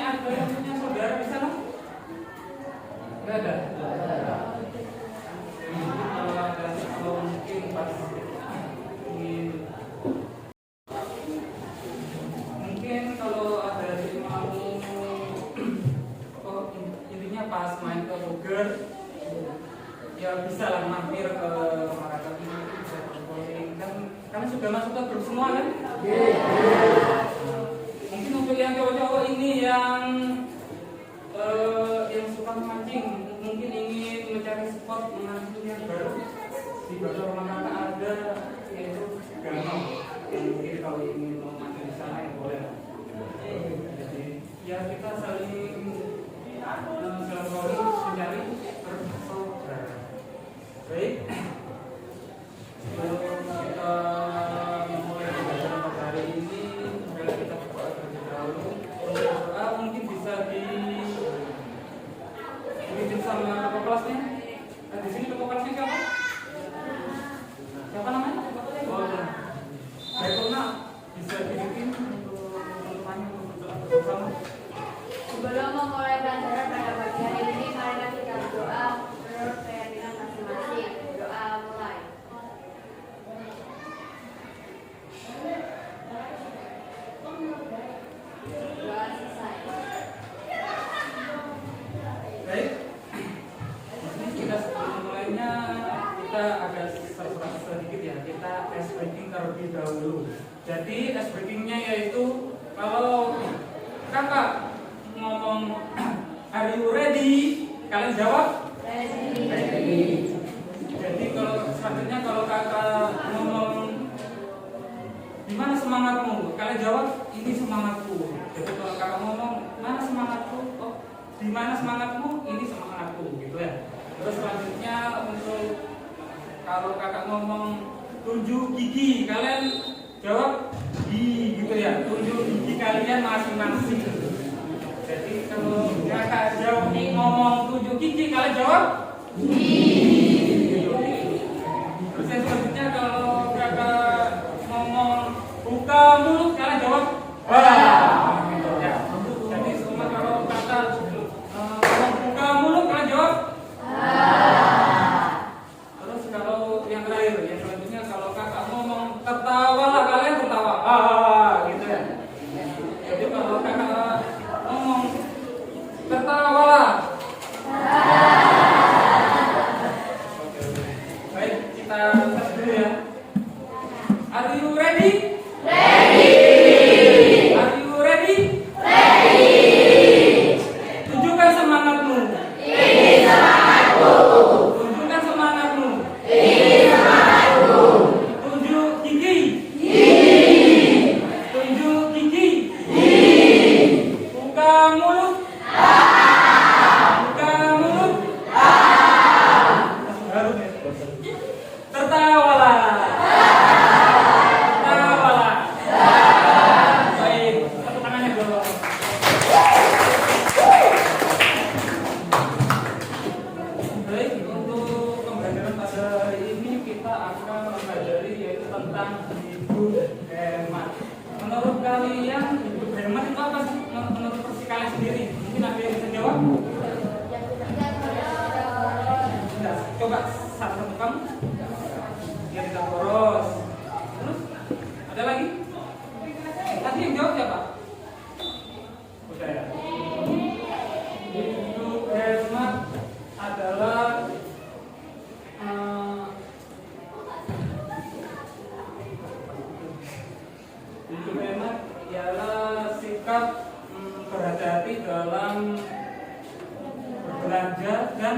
ada yang punya saudara di sana? Enggak ada. Kalau ada, kalau mungkin pas ingin, mungkin kalau ada yang mau, intinya pas main ke Bogor, ya bisa lah mampir ke Makassar ini, bisa berpoling kan, karena sudah masuk ke grup semua kan? Mungkin untuk yang cowok-cowok ini yang suka memancing, mungkin ingin mencari spot memancing yang baru di Bogor Makassar ada, yaitu Gano, yang mungkin kalau ingin memancing di sana ya boleh. Jadi ya kita saling selalu mencari bersaudara. Baik, sebelum kita memulai pembelajaran pada hari ini, mari kita berdoa terlebih dahulu. Untuk berdoa mungkin bisa dipimpin sama ketua kelasnya. Di sini ketua kelasnya siapa? Siapa namanya? Oh, Baiklah, bisa dipimpin untuk teman-temannya untuk berdoa bersama. Sebelum memulai pelajaran pada pagi hari ini, mari kita berdoa menurut keyakinan masing-masing. Doa mulai. Doa selesai. Baik, ini kita sebelum mulainya kita ada sesuatu sedikit ya. Kita ice breaking terlebih dahulu. Jadi ice breakingnya yaitu kalau kakak ngomong are you ready? Kalian jawab ready. Jadi kalau selanjutnya kalau kakak ngomong di mana semangatmu? Kalian jawab ini semangatku. Jadi kalau kakak ngomong mana semangatku? Oh, di mana semangatmu? Ini semangatku gitu ya. Terus selanjutnya untuk kalau kakak ngomong tunjuk gigi, kalian jawab gigi gitu ya. Tunjuk gigi kalian masing-masing. Jadi kalau kakak jawab ngomong tunjuk gigi, kalian jawab gigi. Terus yang selanjutnya kalau kakak ngomong buka mulut, kalian jawab wah. Gitu ya. Jadi semua kalau kakak ngomong buka mulut, kalian jawab terus kalau yang terakhir, yang selanjutnya kalau kakak ngomong tertawalah, kalian tertawa gitu ya. Jadi kalau kakak ngomong tertawalah. Oke. Baik, kita tes dulu ya. Are you ready? Ready. Are you ready? Ready. Tunjukkan semangatmu. Ini semangatku. Tunjukkan semangatmu. Ini semangatku. Tunjuk gigi. Gigi. Tunjuk gigi. Gigi. Buka mulut. Buka mulut. Harus ya. Tertawalah. Tertawalah. Baik, tepuk tangannya dulu. Baik, untuk pembelajaran pada hari ini kita akan mempelajari yaitu tentang hidup hemat. Menurut kalian hidup hemat itu apa sih? Menurut versi kalian sendiri, mungkin ada yang bisa jawab? Nah, coba satu-satu kamu. Biar kita boros. Terus ada lagi? Tadi yang jawab siapa? Udah ya. Hidup hemat adalah hidup hemat ialah sikap berhati-hati dalam berbelanja dan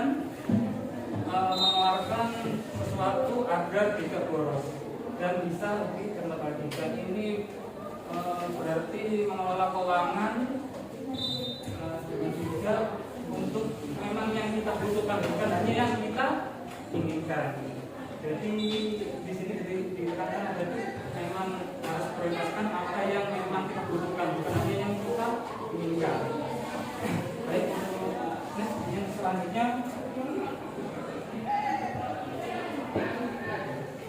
mengeluarkan sesuatu agar tidak boros dan bisa lebih berlebih. Dan ini berarti mengelola keuangan dengan bijak untuk memang yang kita butuhkan, bukan hanya yang kita inginkan. Jadi di sini dikatakan jadi memang harus prioritaskan apa yang memang kita butuhkan, bukan hanya yang kita inginkan. Baik, yang selanjutnya,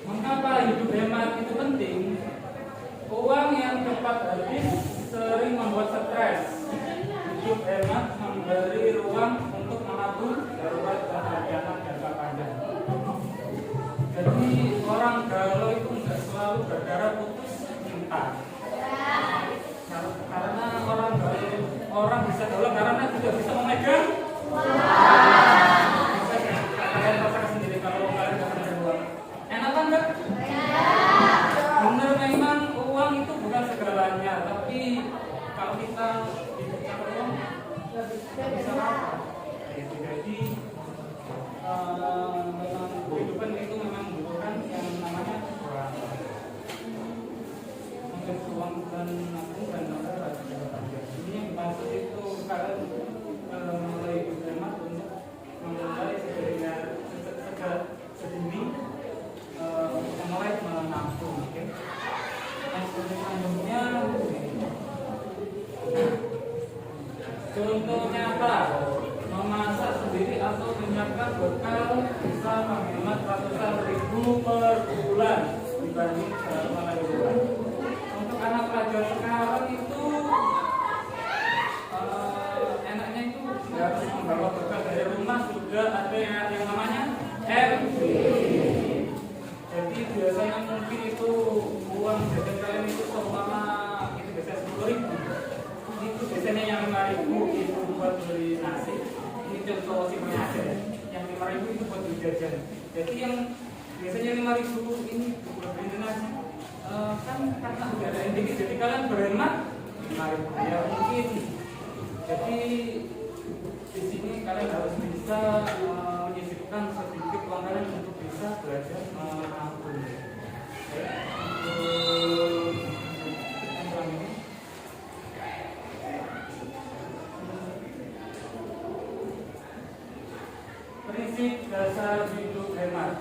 mengapa hidup hemat itu penting? Uang yang cepat habis sering membuat stres. Hidup berhemat, memberi ruang untuk menabung darurat dan rencana jangka panjang. Jadi orang galau itu nggak selalu gara-gara putus cinta. Karena orang bisa galau karena tidak bisa memegang. Kalian rasakan sendiri kalau kalian nggak punya uang. Enak kan nggak? Bener, memang uang itu bukan segalanya, tapi kalau kita hidup tanpa uang nggak bisa apa. Jadi memang kehidupan itu memang membutuhkan yang namanya uang. Mungkin uang dan nabung dan apa ini yang maksud itu kalian mulai berhemat untuk memulai sedini mulai menabung. Oke. Yang selanjutnya contoh nyata memasak sendiri atau menyiapkan bekal bisa menghemat ratusan ribu per bulan dibanding selama liburan. Untuk anak pelajar sekarang itu enaknya itu nggak harus membawa bekal dari rumah, sudah ada yang namanya MB. Jadi biasanya mungkin itu uang jajan kalian itu seumpama itu biasanya 10.000. Itu biasanya yang 5.000 itu buat beli nasi. Ini contoh simpelnya aja ya. Yang 5.000 itu buat beli jajan. Jadi yang biasanya 5.000 ini buat beli nasi. Kan karena udah ada yang dikit, jadi kalian berhemat 5.000 ya mungkin. Jadi di sini kalian harus bisa menyisipkan sedikit uang kalian untuk bisa belajar menabung. Prinsip dasar hidup hemat.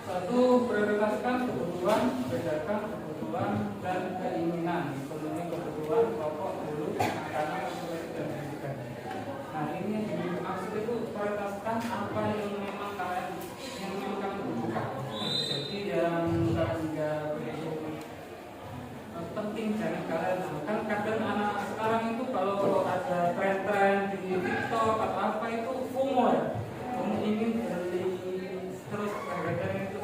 1. Prioritaskan kebutuhan, bedakan kebutuhan dan keinginan. Penuhi kebutuhan pokok dulu, makanan, asuransi dan pendidikan. Nah ini yang dimaksud itu prioritaskan apa yang memang kalian butuhkan. Jadi yang kalian nggak begitu penting jangan kalian. Kan kadang anak sekarang itu kalau ada tren-tren di TikTok atau apa itu FOMO ya. Kamu ingin beli terus harga itu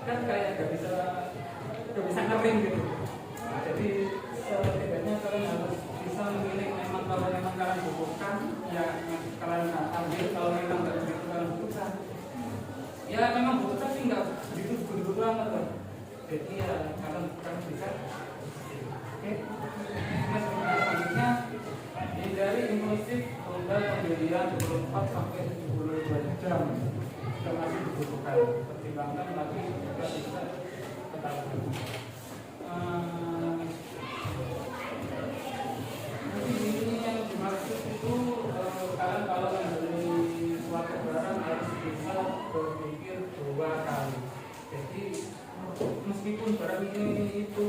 kan kayak gak bisa ngering gitu. Nah, jadi setidaknya kalian harus bisa memilih memang kalau memang kalian butuhkan ya kalian ambil, kalau memang nggak begitu kalian butuhkan ya memang butuhkan sih nggak begitu banget loh. Jadi ya kalian bisa. Oke. Nah selanjutnya hindari impulsif tunda pembelian 24 sampai 72 jam jika masih dibutuhkan. Pertimbangkan tapi juga bisa ketahui. Ini yang dimaksud itu kalian kalau membeli suatu barang harus bisa berpikir 2 kali. Jadi meskipun barang ini itu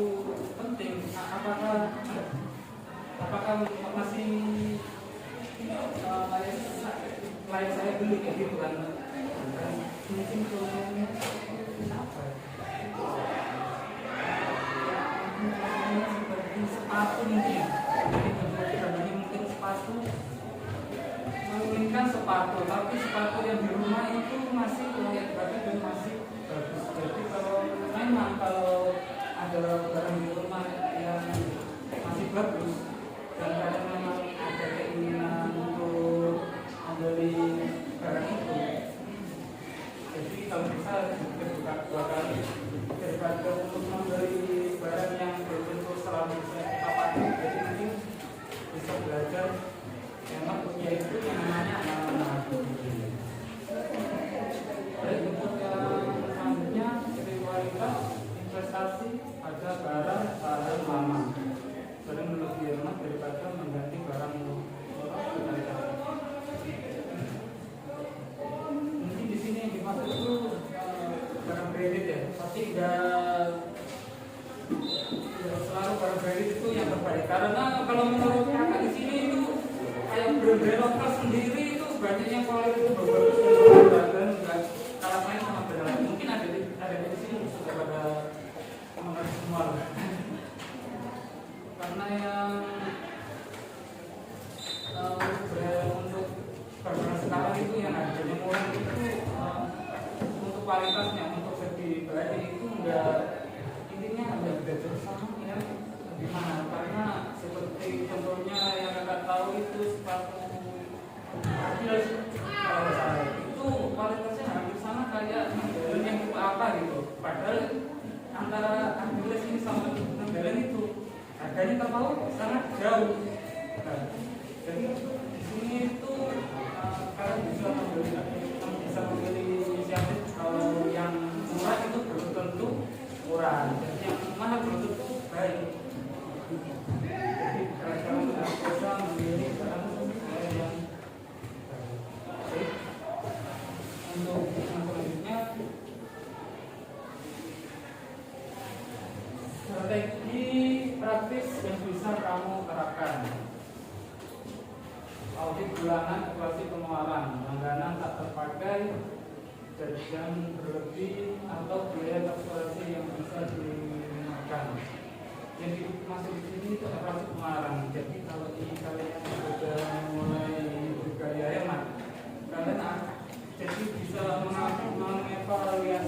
penting, apakah masih layak saya beli kayak gitu kan? Mungkin kemudian apa ya? Seperti sepatu mungkin. Jadi contohnya mungkin sepatu. Menginginkan sepatu, tapi sepatu yang di rumah itu masih layak pakai dan masih bagus. Jadi kalau ada barang di rumah yang masih bagus dan kalian memang ada keinginan untuk membeli barang itu, jadi kalau bisa dibuka 2 kali daripada untuk membeli barang yang belum tentu selalu bisa kita pakai. Jadi nanti bisa belajar memang punya itu yang namanya menabung. Baik, untuk yang selanjutnya spiritualitas investasi pada barang tahan lama, sering lebih hemat daripada mengganti barang murah berkali-kali. Mungkin di sini yang dimaksud itu barang kredit ya, tapi enggak selalu barang kredit itu yang terbaik. Karena kalau menurut kakak di sini itu kayak brand-brand lokal sendiri itu banyak yang kualitas itu bagus dan enggak kalah saing sama brand lain. Mungkin ada di sini sudah pada mengerti semua. Karena yang untuk barang sekarang itu yang harganya murah itu untuk kualitasnya, untuk segi bahannya itu enggak, intinya enggak beda sama yang gimana, karena seperti contohnya yang kakak tahu itu sepatu Adidas kalau saya itu kualitasnya hampir sama kayak New yang tipe apa gitu, padahal antara Adidas ini sama New itu harganya tak tahu sangat jauh. Nah, jadi di sini itu kalian bisa memilih inisiatif. Kalau yang murah itu belum tentu murah, jadi yang mahal belum tentu baik. Jadi kalian bisa memilih barang yang baik. Untuk yang selanjutnya, strategi praktis yang bisa kamu terapkan. Audit bulanan evaluasi pengeluaran, langganan tak terpakai, jajan berlebih atau biaya transportasi yang bisa digunakan. Yang dimaksud di sini itu evaluasi pengeluaran. Jadi kalau kalian sudah mulai bergaya hemat, kalian jadi bisa mengevaluasi pengeluaran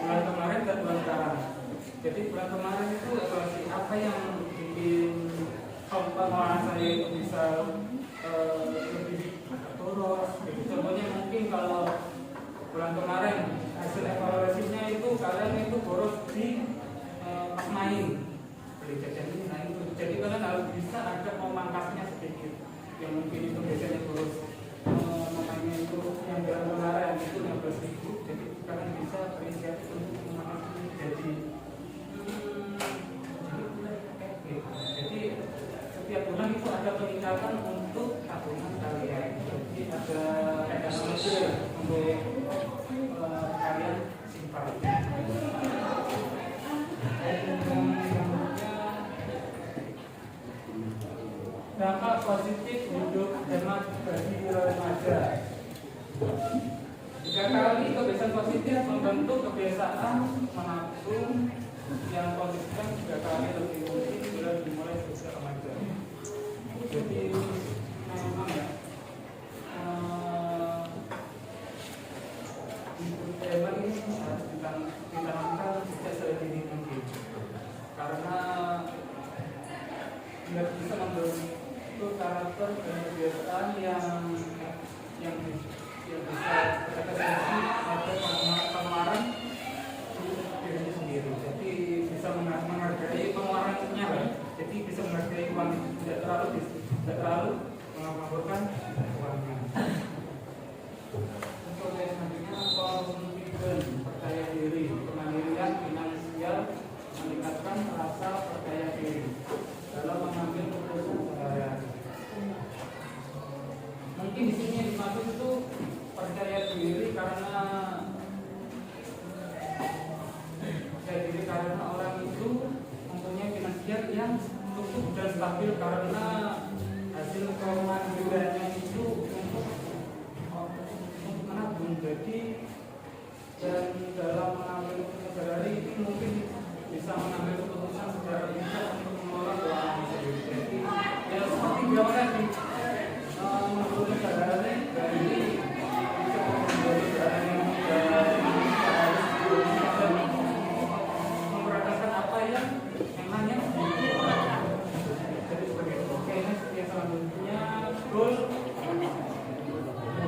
bulan kemarin dan bulan sekarang. Jadi bulan kemarin itu evaluasi apa yang bikin pengeluaran saya itu bisa lebih boros. Jadi contohnya mungkin kalau bulan kemarin hasil evaluasinya itu kalian itu boros di pas main beli jajan ini, nah itu jadi kalian harus bisa ada memangkasnya sedikit. Yang mungkin itu biasanya boros makanya itu yang bulan kemarin itu 15.000, jadi kalian bisa berinisiatif untuk memangkasnya jadi setiap bulan itu ada peningkatan untuk tabungan kalian. Jadi ada metode untuk kalian simpan. Dampak positif hidup hemat bagi remaja. 3 kali kebiasaan positif membentuk kebiasaan menabung yang konsisten 3 kali lebih mungkin bila dimulai sejak remaja. Jadi memang ya hidup hemat ini harus ditanamkan sejak sedini mungkin, karena biar bisa membentuk karakter dan kebiasaan yang bisa terrepresentasi pada pengeluaran dirinya sendiri. Jadi bisa menghargai pengeluarannya, jadi bisa menghargai uang, tidak terlalu mengaburkan uangnya. Untuk yang selanjutnya, confidence, percaya diri, kemandirian finansial, meningkatkan rasa percaya diri dalam mengambil keputusan sehari-hari. Mungkin di sini yang dimaksud itu percaya diri karena orang itu mempunyai finansial yang cukup dan stabil, karena hasil kemandiriannya itu untuk menabung. Jadi dan dalam mengambil keputusan sehari ini mungkin bisa mengambil keputusan secara bijak untuk mengelola keuangan sendiri. Jadi ya seperti biasa tadi menurut sehari-hari dari bisa menjadi barang yang memperhatikan apa yang emangnya jadi seperti itu. Oke, yang selanjutnya goal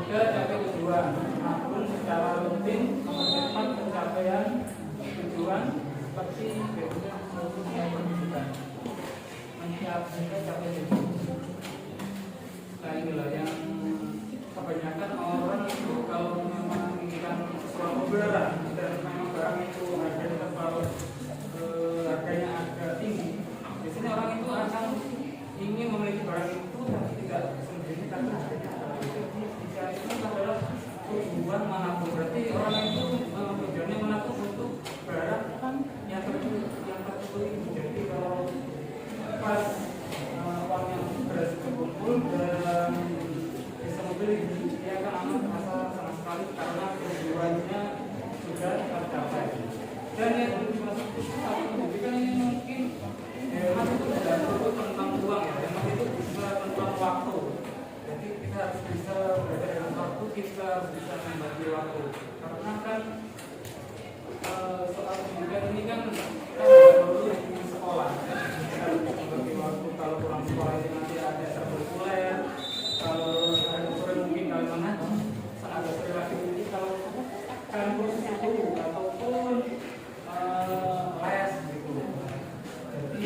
mudah capai tujuan, nabung secara rutin mempercepat pencapaian tujuan seperti berikutnya yang pendidikan mencapai tujuan. Nah inilah yang kebanyakan orang itu kalau memang menginginkan sesuatu barang dan memang barang itu harganya terlalu harganya agak tinggi, biasanya orang itu akan ingin memiliki barang itu tapi tidak sendiri karena harganya agak tinggi. Jika itu adalah tujuan menabung, berarti orang itu tujuannya menabung untuk barang yang tertentu itu. Jadi kalau pas uang yang berhasil terkumpul dan bisa membeli, dia akan aman terasa sama sekali karena tujuannya sudah tercapai. Dan yang dimaksud itu satu pendidikan ini mungkin hemat itu waktu. Jadi kita harus bisa belajar dengan waktu, kita harus bisa membagi waktu. Karena kan soal pendidikan ini kan kita dulu di sekolah. Kita harus membagi waktu. Kalau pulang sekolah itu nanti ada ekstrakurikuler. Kalau ada sore mungkin kalian mengaji. Ada sore lagi mungkin kalau kalian kursus itu ataupun les gitu. Jadi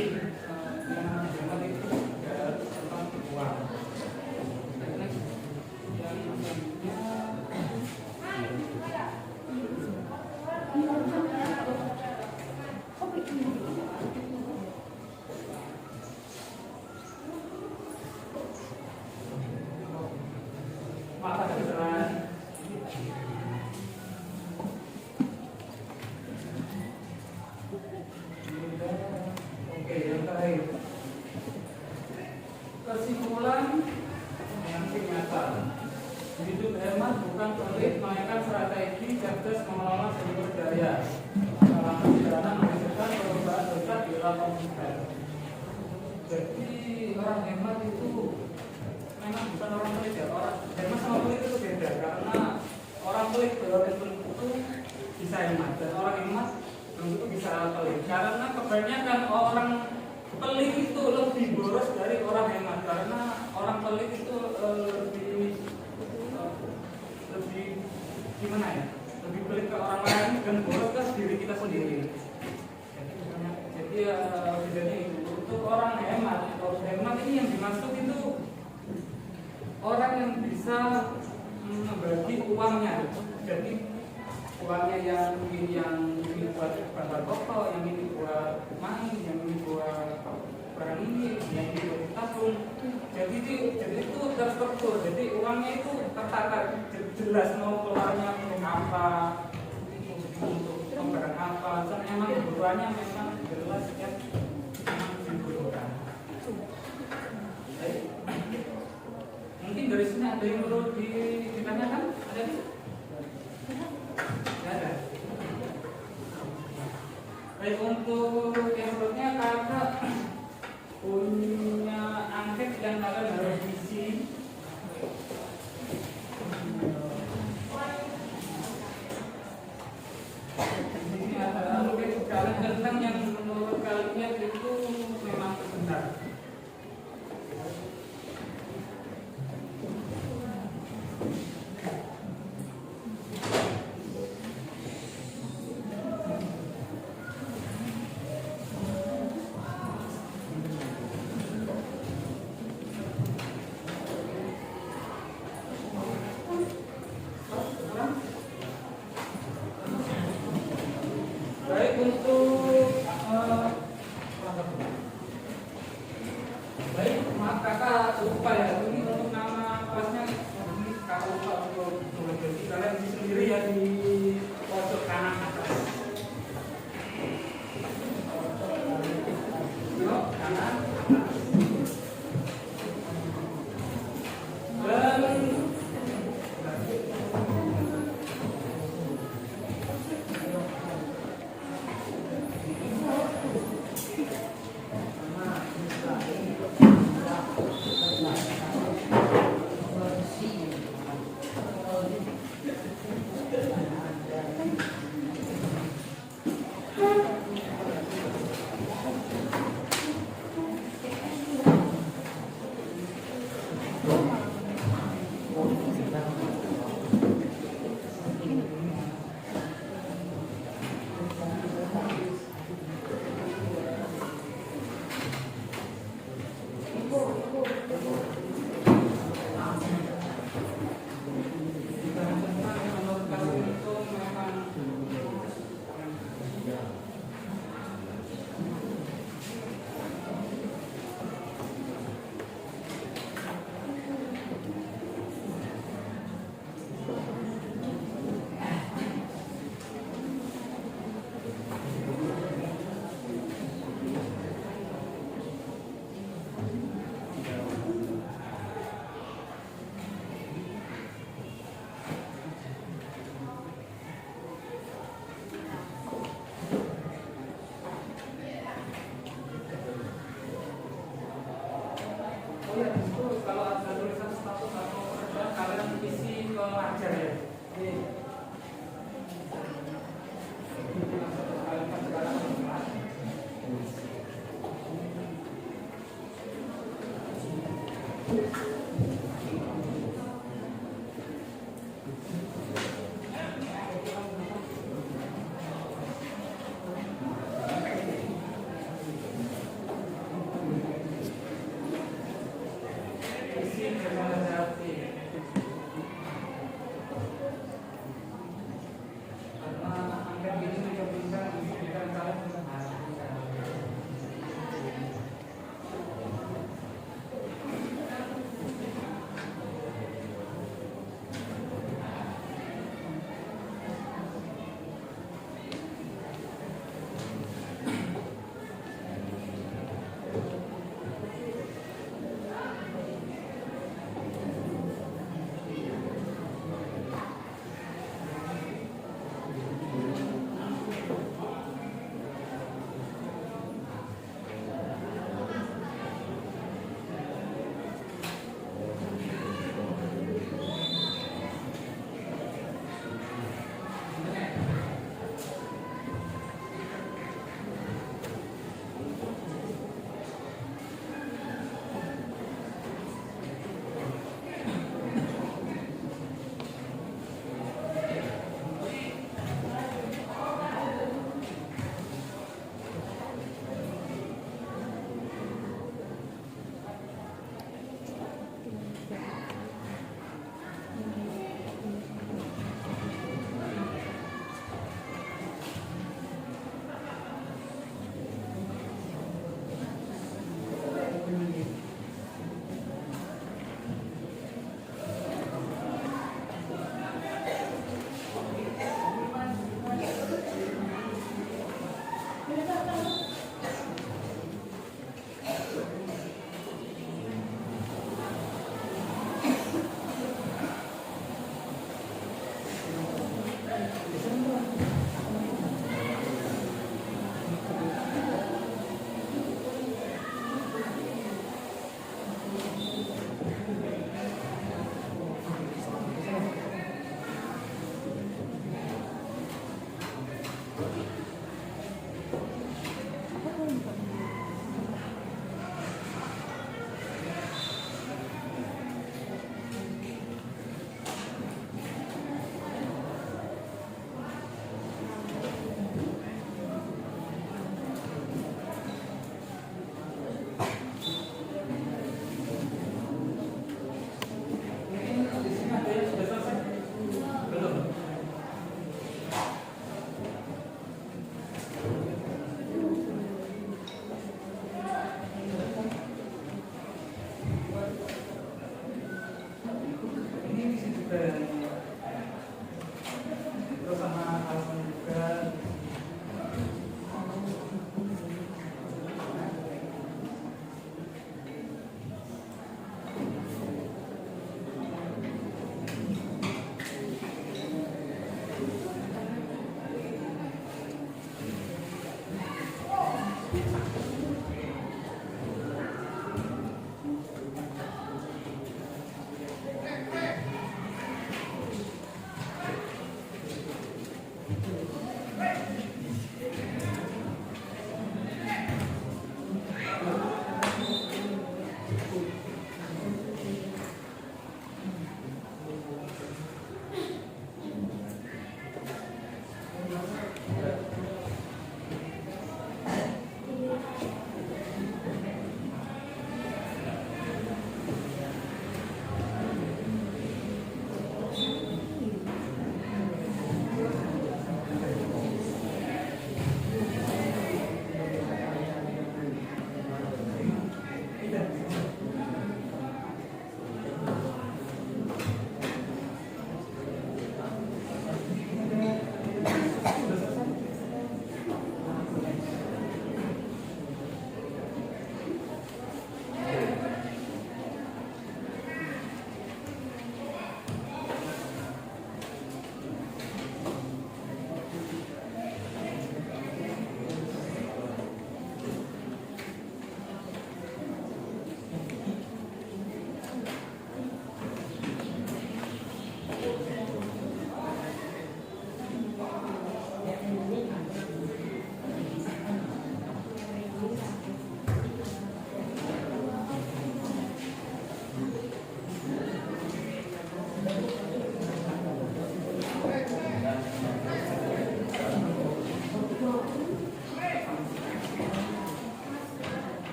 jangan itu tidak tentang uang. Mata kebenaran. Oke, yang terakhir. Kesimpulan yang nyata. Hidup hemat bukan pelit, melainkan strategi cerdas mengelola sumber daya. Dalam perjalanan menghasilkan perubahan dosa di dalam konsisten. Jadi orang hemat itu memang bukan orang pelit ya. Orang hemat sama pelit itu beda karena orang pelit belum tentu bisa hemat dan orang hemat belum tentu bisa pelit. Karena kebanyakan orang pelit itu lebih boros dari orang hemat karena orang pelit itu lebih gimana ya? Lebih pelit ke orang lain dan boros ke diri kita sendiri. Jadi bedanya itu untuk orang hemat. Hemat ini yang dimaksud itu orang yang bisa membagi uangnya. Jadi uangnya yang ini buat bayar pokok, yang ini buat main, yang ini buat barang ini, yang ini buat tabung. Jadi itu terstruktur. Jadi uangnya itu tertata jelas mau keluarnya untuk apa, untuk barang apa. Dan memang kebutuhannya memang jelas yang memang dibutuhkan. Baik. Mungkin dari sini ada yang perlu ditanyakan? Ada? Tidak ada. Baik, untuk yang berikutnya kakak punya angket yang kalian harus isi. Ini ada angket kalian tentang yang menurut kalian itu memang benar. Baik, untuk baik, maaf kakak lupa ya, ini untuk nama kelasnya ini kakak lupa untuk jadi kalian di sendiri ya di pojok kanan atas. Pojok kanan atas. Dan itu kalau ada tulisan status atau kerjaan kalian isi ke ajar ya. Kalian kan sekarang isi rekomendasi. Karena angket ini juga bisa menunjukkan kalian bisa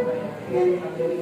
kayak materi